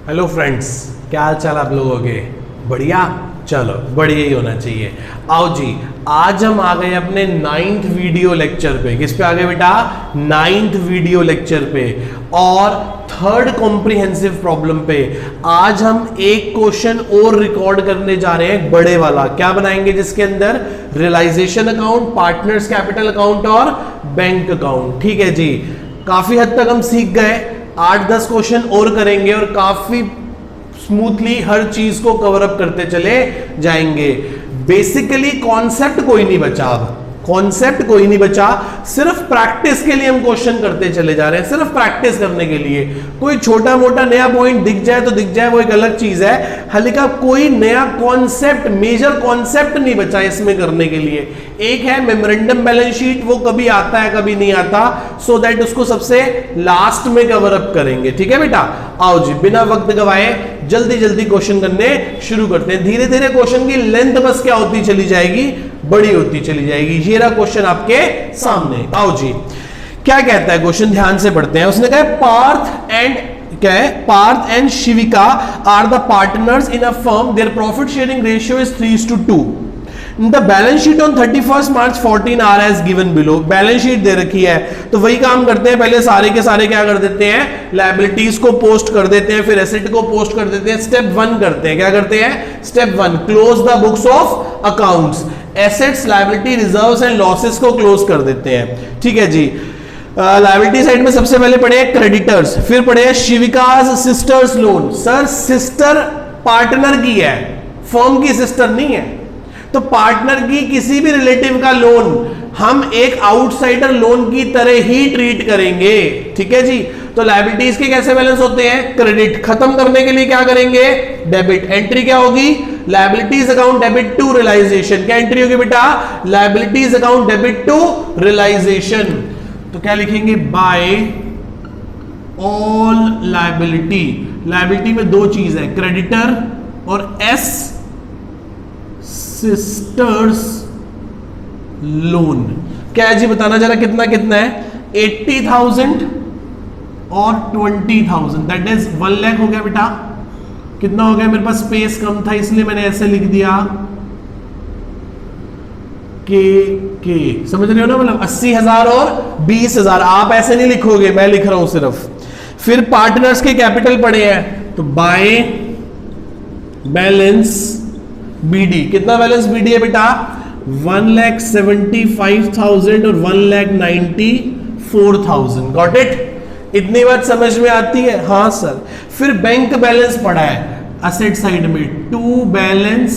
Hello friends, क्या हाल चाल आप लोगों के? बढ़िया, चलो बढ़िया ही होना चाहिए। आओ जी, आज हम आ गए अपने 9th वीडियो लेक्चर पे। किस पे आ गए बेटा? 9th वीडियो लेक्चर पे और 3rd कॉम्प्रिहेंसिव प्रॉब्लम पे। आज हम एक क्वेश्चन और रिकॉर्ड करने जा रहे हैं, बड़े वाला। क्या बनाएंगे? जिसके अंदर realization account, partners capital account और बैंक अकाउंट। ठीक है जी, काफी हद तक हम सीख गए। 8-10 क्वेश्चन और करेंगे और काफी स्मूथली हर चीज को कवर अप करते चले जाएंगे। बेसिकली कॉन्सेप्ट कोई नहीं बचा, अब कॉन्सेप्ट कोई नहीं बचा, सिर्फ प्रैक्टिस के लिए हम क्वेश्चन करते चले जा रहे हैं, सिर्फ प्रैक्टिस करने के लिए। कोई छोटा मोटा नया पॉइंट दिख जाए तो दिख जाए, वो एक अलग चीज है। हालांकि कोई नया कॉन्सेप्ट, मेजर कॉन्सेप्ट नहीं बचा इसमें करने के लिए। एक है मेमोरेंडम बैलेंस शीट, वो कभी आता है कभी नहीं आता, सो दैट उसको सबसे लास्ट में कवर अप करेंगे। ठीक है बेटा, आओ जी बिना वक्त गवाए जल्दी जल्दी क्वेश्चन करने शुरू करते हैं। धीरे धीरे क्वेश्चन की लेंथ बस क्या होती चली जाएगी, बड़ी होती चली जाएगी। ये रहा क्वेश्चन आपके सामने। आओ जी, क्या कहता है क्वेश्चन, ध्यान से पढ़ते हैं। उसने कहा Parth and Shivika are the partners in a firm, their profit sharing ratio is 3:2। The balance sheet on 31 March 14 are as given below. Balance sheet दे रखी है तो वही काम करते हैं, पहले सारे के सारे क्या कर देते हैं, लायबिलिटीज को पोस्ट कर देते हैं, फिर एसेट को पोस्ट कर देते हैं। स्टेप 1 करते हैं, क्या करते हैं? Step 1, close the books of accounts. Assets, liability, reserves and losses को क्लोज कर देते हैं। ठीक है जी, लायबिलिटी साइड में सबसे पहले पढ़े क्रेडिटर्स, फिर पढ़े Shivika's sisters loan. Sir sister partner की है, फर्म की सिस्टर नहीं है, तो पार्टनर की किसी भी रिलेटिव का लोन हम एक आउटसाइडर लोन की तरह ही ट्रीट करेंगे। ठीक है जी, तो लायबिलिटीज के कैसे बैलेंस होते हैं? क्रेडिट। खत्म करने के लिए क्या करेंगे? डेबिट। एंट्री क्या होगी? Liabilities account debit to realization. क्या एंट्री होगी बेटा? Liabilities account debit to realization. तो क्या लिखेंगे? Bye all liability. लायबिलिटी में दो चीज है, क्रेडिटर और एस सिस्टर्स लोन। क्या है जी, बताना जरा कितना कितना है? 80,000 और 20,000, दैट इज 1 लाख हो गया बेटा। कितना हो गया? मेरे पास स्पेस कम था इसलिए मैंने ऐसे लिख दिया के समझ रहे हो ना, मतलब 80,000 और 20,000। आप ऐसे नहीं लिखोगे, मैं लिख रहा हूं सिर्फ। फिर पार्टनर्स के कैपिटल पड़े हैं, तो बाय बैलेंस बीडी। कितना बैलेंस बीडी है बेटा? 1,75,000 और 1,94,000। Got it? इतनी बात समझ में आती है? हाँ सर। फिर बैंक बैलेंस पड़ा है असेट साइड में, टू बैलेंस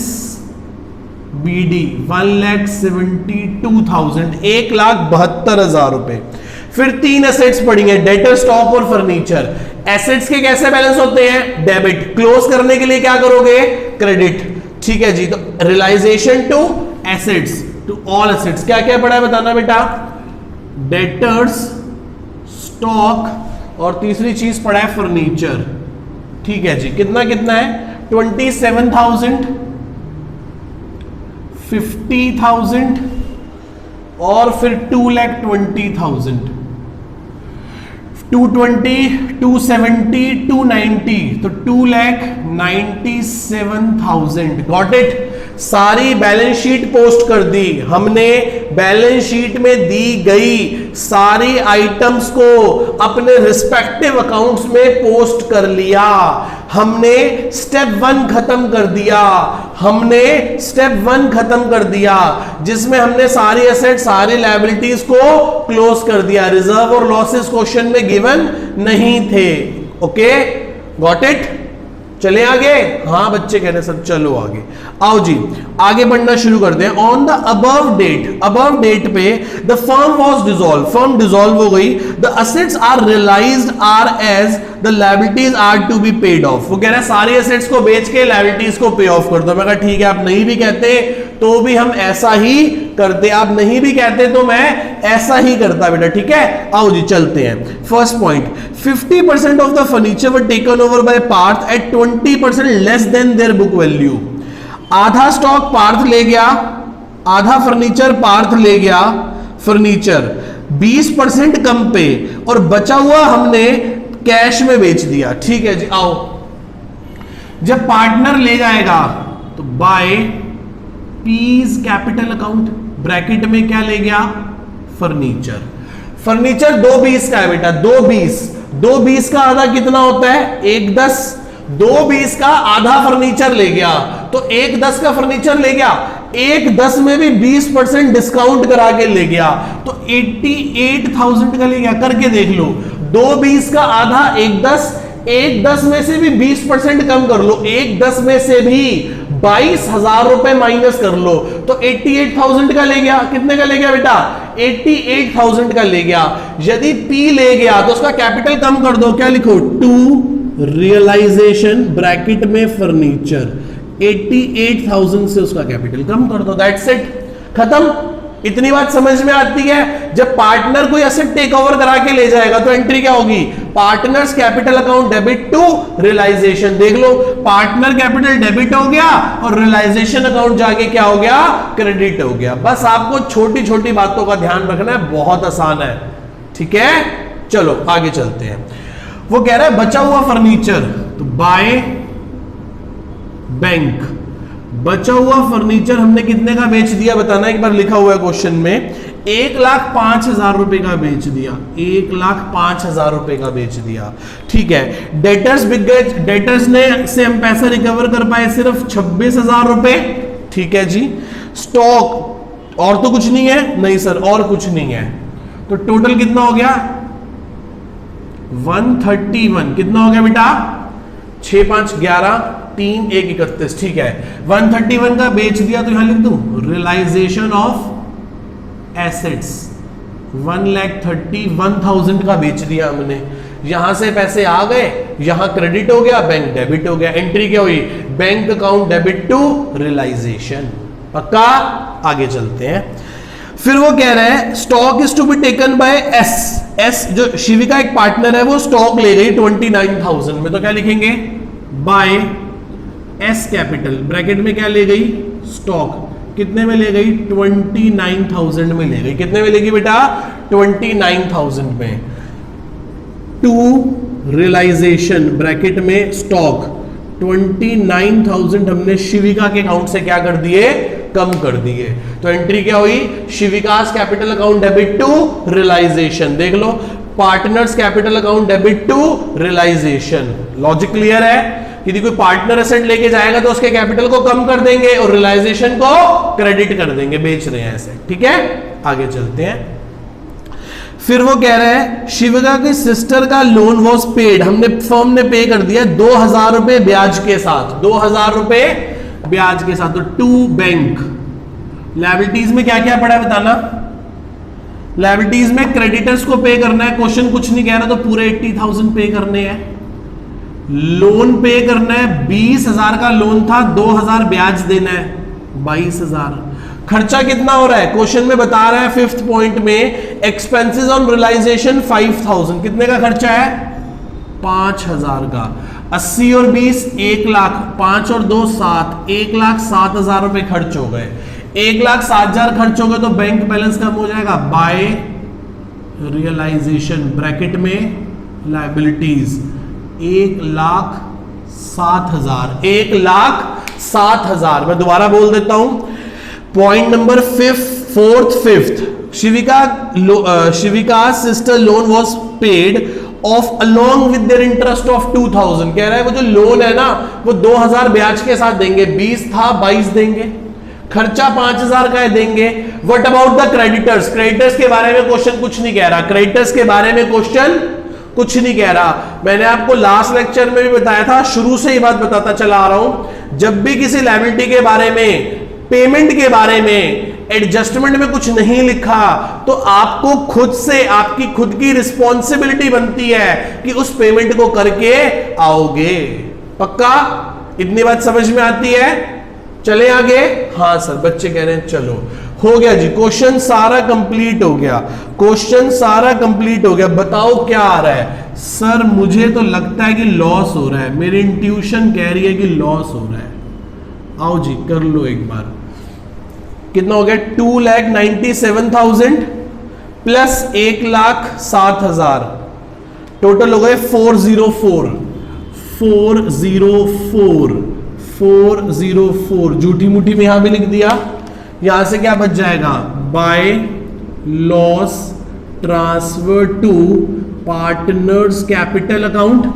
बीडी 1,72,000, 1,72,000 रुपए। फिर 3 एसेट्स पड़ी हैं, डेटर, स्टॉक और फर्नीचर। एसेट्स के कैसे बैलेंस होते हैं? डेबिट। क्लोज करने के लिए क्या करोगे? क्रेडिट। ठीक है जी, तो realization to assets, to all assets. क्या क्या पड़ा है बताना बेटा? डेटर्स, स्टॉक और तीसरी चीज पड़ा है फर्नीचर। ठीक है जी, कितना कितना है? 27,000, 50,000 और फिर 2,20,000। 220, 270, 290, तो 2,97,000। Got it? सारी बैलेंस शीट पोस्ट कर दी हमने। बैलेंस शीट में दी गई सारी आइटम्स को अपने रिस्पेक्टिव अकाउंट्स में पोस्ट कर लिया हमने। स्टेप 1 खत्म कर दिया हमने, स्टेप 1 खत्म कर दिया, जिसमें हमने सारी एसेट, सारी लायबिलिटीज को क्लोज कर दिया। रिजर्व और लॉसेस क्वेश्चन में गिवन नहीं थे। Okay, got it? चले आगे? हाँ बच्चे कह रहे सर चलो आगे। आओ जी आगे बढ़ना शुरू करते हैं। ऑन द अबव डेट पे the firm was dissolve, firm dissolve हो गई। The assets are realized are as the liabilities are to be paid off. वो कह रहा है सारी एसेट्स को बेच के लायबिलिटीज को पे ऑफ कर दो। मैं कहा ठीक है, आप नहीं भी कहते तो भी हम ऐसा ही करते, आप नहीं भी कहते तो मैं ऐसा ही करता बेटा। ठीक है, आओ जी चलते हैं। First point, 50% of the furniture were taken over by Parth at 20% less than their book value. आधा स्टॉक पार्थ ले गया, आधा फर्नीचर पार्थ ले गया। फर्नीचर 20% कम पे और बचा हुआ हमने कैश में बेच दिया। ठीक है जी, आओ जब पार्टनर ले जाएगा तो by P's capital account, bracket में क्या ले गया, फर्नीचर। फर्नीचर 220 का है बेटा, 220 का आधा कितना होता है, 110। 220 का आधा फर्नीचर ले गया तो 110 का फर्नीचर ले गया, 110 में भी 20% डिस्काउंट करा के ले गया तो 88,000 का ले गया। करके देख लो, 220 का आधा 110, 110 में से भी 20% कम कर लो, 110 में से भी 22,000 रुपए माइनस कर लो तो 88,000 का ले गया। कितने का ले गया बेटा, 88,000 का ले गया। यदि P ले गया तो उसका कैपिटल कम कर दो, क्या लिखो, टू रियलाइजेशन ब्रैकेट में फर्नीचर, 88,000 से उसका कैपिटल कम कर दो, दैट्स इट, खत्म। इतनी बात समझ में आती है। जब पार्टनर कोई एसेट टेक ओवर करा के ले जाएगा तो एंट्री क्या होगी, partners capital account debit to realisation. देख लो, पार्टनर कैपिटल डेबिट हो गया और रियलाइजेशन अकाउंट जाके क्या हो गया, क्रेडिट हो गया। बस आपको छोटी छोटी बातों का ध्यान रखना है, बहुत आसान है, ठीक है। चलो आगे चलते हैं। वो कह रहा है बचा हुआ फर्नीचर, तो बाय बैंक, बचा हुआ फर्नीचर हमने कितने का बेच दिया बताना, एक बार लिखा हुआ है क्वेश्चन में, 1,05,000 रुपए का बेच दिया, 1,05,000 रुपए का बेच दिया, ठीक है। डेटर्स बिक गए, डेटर्स ने से हम पैसा रिकवर कर पाए सिर्फ 26,000 रुपए, ठीक है जी। स्टॉक और तो कुछ नहीं है, नहीं सर और कुछ नहीं है, तो टोटल कितना हो गया 131, कितना हो गया बेटा 6 5 11 3 1 31, ठीक है। 131 का बेच दिया तो यहां लिख दूं रियलाइजेशन ऑफ एसेट्स, 1,31,000 का बेच दिया हमने, यहां से पैसे आ गए, यहां क्रेडिट हो गया, बैंक डेबिट हो गया। एंट्री क्या हुई, bank account debit to realization, पक्का। आगे चलते हैं। फिर वो कह रहा है stock is to be taken by S, जो शिविका एक पार्टनर है वो स्टॉक ले गई 29,000 में, तो क्या लिखेंगे, बाय एस कैपिटल, ब्रैकेट में क्या ले गई, स्टॉक, कितने में ले गई 29,000 में ले गई। कितने में लेगी बेटा 29,000 में, टू रियलाइजेशन ब्रैकेट में स्टॉक, 29,000 हमने शिविका के अकाउंट से क्या कर दिए, कम कर दिए। तो एंट्री क्या हुई, Shivika's capital account debit to realisation. देख लो, partners capital account debit to realisation. Logic clear है, यदि कोई पार्टनर एसेट लेके जाएगा तो उसके कैपिटल को कम कर देंगे और रियलाइजेशन को क्रेडिट कर देंगे, बेच रहे हैं एसेट, ठीक है। आगे चलते हैं। फिर वो कह रहे हैं शिविका की सिस्टर का लोन वॉज पेड, हमने फर्म ने पे कर दिया 2,000 रुपए ब्याज के साथ, 2,000 रुपए ब्याज के साथ, तो टू बैंक। लायबिलिटीज में क्या क्या पड़ा है बताना, लायबिलिटीज में क्रेडिटर्स को पे करना है, क्वेश्चन कुछ नहीं कह रहा, तो पूरे 80,000 पे करने हैं। लोन पे करना है, 20,000 का लोन था, 2,000 ब्याज देना है, 22,000। खर्चा कितना हो रहा है, क्वेश्चन में बता रहा है 5th पॉइंट में, एक्सपेंसेस ऑन रियलाइजेशन 5,000, कितने का खर्चा है 5,000 का। 80 और 20 1 लाख, 5 और 2 7, 1,07,000 रुपए खर्च हो गए। 1,07,000 खर्च हो गए तो बैंक बैलेंस कम हो जाएगा, बाय रियलाइजेशन ब्रैकेट में लायबिलिटीज, 1,07,000, 1,07,000। मैं दोबारा बोल देता हूं, point number 4th 5th, Shivika sister loan was paid of along with their interest of 2,000। कह रहा है वो जो लोन है ना वो 2,000 ब्याज के साथ देंगे, 20 था 22 देंगे, खर्चा 5,000 का है देंगे। What about the creditors, creditors के बारे में क्वेश्चन कुछ नहीं कह रहा, क्रेडिटर्स के बारे में क्वेश्चन कुछ नहीं कह रहा। मैंने आपको लास्ट लेक्चर में भी बताया था, शुरू से ही बात बताता चला आ रहा हूं, जब भी किसी लायबिलिटी के बारे में, पेमेंट के बारे में, एडजस्टमेंट में कुछ नहीं लिखा तो आपको खुद से, आपकी खुद की रिस्पॉन्सिबिलिटी बनती है कि उस पेमेंट को करके आओगे, पक्का। इतनी बात समझ में आती है, चले आगे। हाँ सर, बच्चे कह रहे हैं चलो, हो गया जी, क्वेश्चन सारा कंप्लीट हो गया, क्वेश्चन सारा कंप्लीट हो गया। बताओ क्या आ रहा है, सर मुझे तो लगता है कि लॉस हो रहा है, मेरी इंट्यूशन कह रही है कि लॉस हो रहा है। आओ जी कर लो एक बार, कितना हो गया 2,97,000 प्लस 1,07,000, टोटल हो गए 404, 404 झूठी मुठी में यहां भी लिख दिया। यहां से क्या बच जाएगा, by loss transfer to partners capital account,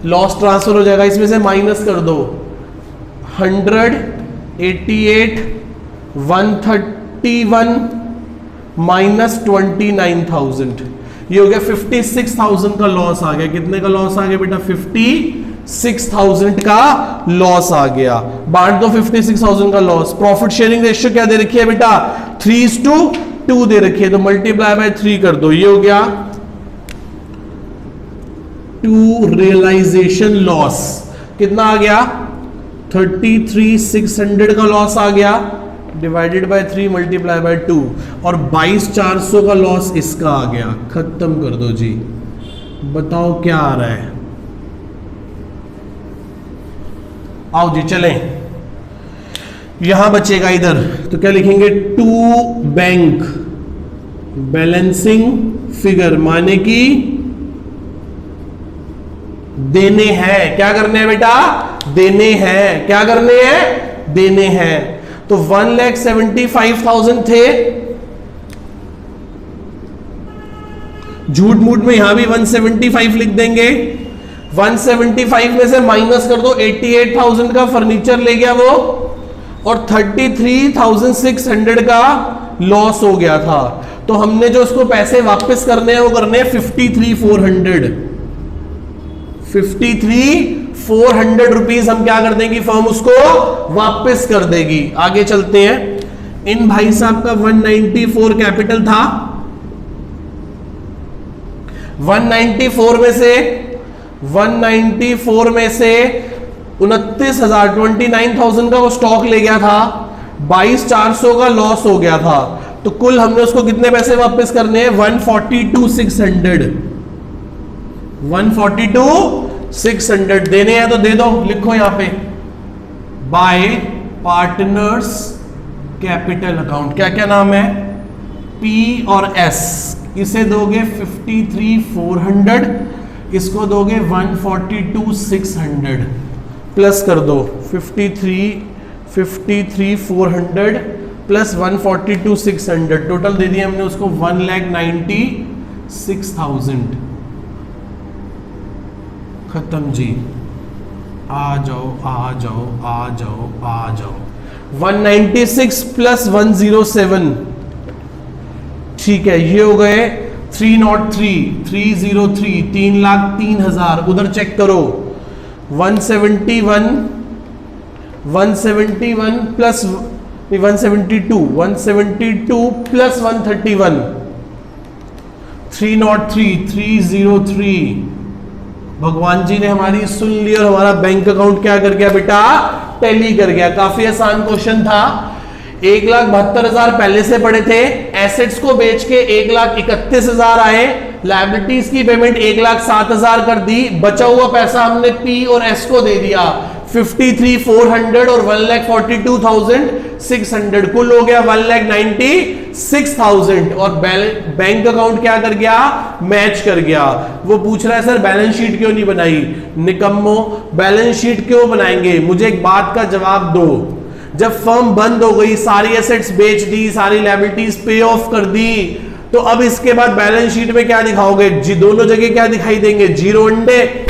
loss transfer हो जाएगा, इसमें से माइनस कर दो 188 131 माइनस 29,000, ये हो गया 56,000 का लॉस आ गया। कितने का लॉस आ गया बेटा, 56,000 का लॉस आ गया। बांट दो 56,000 का लॉस। प्रॉफिट शेयरिंग रेशियो क्या दे रखी है बेटा, 3:2 दे रखी है, तो मल्टीप्लाई बाय 3 कर दो, ये हो गया टू रियलाइजेशन लॉस। कितना आ गया, 33,600 का लॉस आ गया, डिवाइडेड बाय 3 मल्टीप्लाई बाय 2, और 22,400 का लॉस इसका आ गया। खत्म कर दो जी, बताओ क्या आ रहा है। आओ जी चलें, यहां बचेगा इधर, तो क्या लिखेंगे, टू बैंक बैलेंसिंग फिगर, माने कि देने हैं। क्या करने हैं बेटा, देने हैं। क्या करने हैं, देने हैं। तो 1,75,000 थे, झूठ मूठ में यहां भी 175 लिख देंगे। 175 में से माइनस कर दो 88,000 का फर्नीचर ले गया वो, और 33,600 का लॉस हो गया था। तो हमने जो उसको पैसे वापस करने हैं वो करने हैं 53,400 रुपीज हम क्या कर देंगे, फर्म उसको वापस कर देगी। आगे चलते हैं। इन भाई साहब का 194 कैपिटल था, 194 में से 29,000 का वो स्टॉक ले गया था, 22,400 का लॉस हो गया था। तो कुल हमने उसको कितने पैसे वापस करने हैं, 142,600 देने हैं। तो दे दो, लिखो यहां पे बाय पार्टनर्स कैपिटल अकाउंट। क्या क्या नाम है, पी और एस। इसे दोगे 53,400, इसको दोगे 142,600, प्लस कर दो 53,400 प्लस 142,600, टोटल दे दिया हमने उसको 1,96,000। खत्म जी, आ जाओ आ जाओ आ जाओ आ जाओ। 196 प्लस 107, ठीक है, ये हो गए 303 3,03,000। उधर चेक करो 171 प्लस 172 प्लस 131 303। भगवान जी ने हमारी सुन ली और हमारा बैंक अकाउंट क्या कर गया बेटा, टैली कर गया। काफी आसान क्वेश्चन था। 1,72,000 पहले से पड़े थे, एसेट्स को बेच के 1,31,000 आए, लायबिलिटीज की पेमेंट 1,07,000 कर दी, बचा हुआ पैसा हमने पी और एस को दे दिया 53,400 और 1,42,600, कुल हो गया 1,96,000। और बैंक अकाउंट क्या कर गया, मैच कर गया। वो पूछ रहा है सर बैलेंस शीट क्यों नहीं बनाई, निकम्मो बैलेंस शीट क्यों बनाएंगे, मुझे एक बात का जवाब दो। जब फर्म बंद हो गई, सारी एसेट्स बेच दी, सारी लायबिलिटीज पे ऑफ कर दी, तो अब इसके बाद बैलेंस शीट में क्या दिखाओगे जी, दोनों जगह क्या दिखाई देंगे, जीरो अंडे,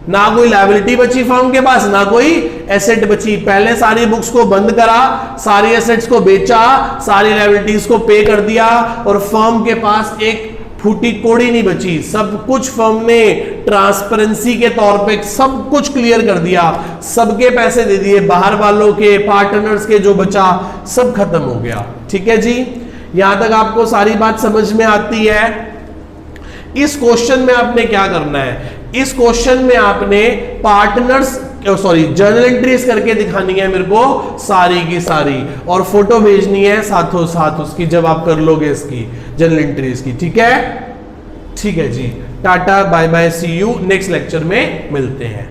ना कोई लायबिलिटी बची फर्म के पास, ना कोई एसेट बची। पहले सारी बुक्स को बंद करा, सारी एसेट्स को बेचा, सारी लायबिलिटीज को पे कर दिया, और फर्म के पास एक फूटी कोड़ी नहीं बची। सब कुछ फर्म ने ट्रांसपेरेंसी के तौर पे सब कुछ क्लियर कर दिया, सबके पैसे दे दिए, बाहर वालों के, पार्टनर्स के, जो बचा सब खत्म हो गया। ठीक है जी, यहां तक आपको सारी बात समझ में आती है। इस क्वेश्चन में आपने क्या करना है, इस क्वेश्चन में आपने पार्टनर्स जर्नल एंट्रीज करके दिखानी है मेरे को सारी की सारी, और फोटो भेजनी है साथों साथ उसकी, जब आप कर लोगे इसकी जर्नल एंट्रीज की। ठीक है, ठीक है जी, tata bye bye, see you, next lecture में मिलते हैं।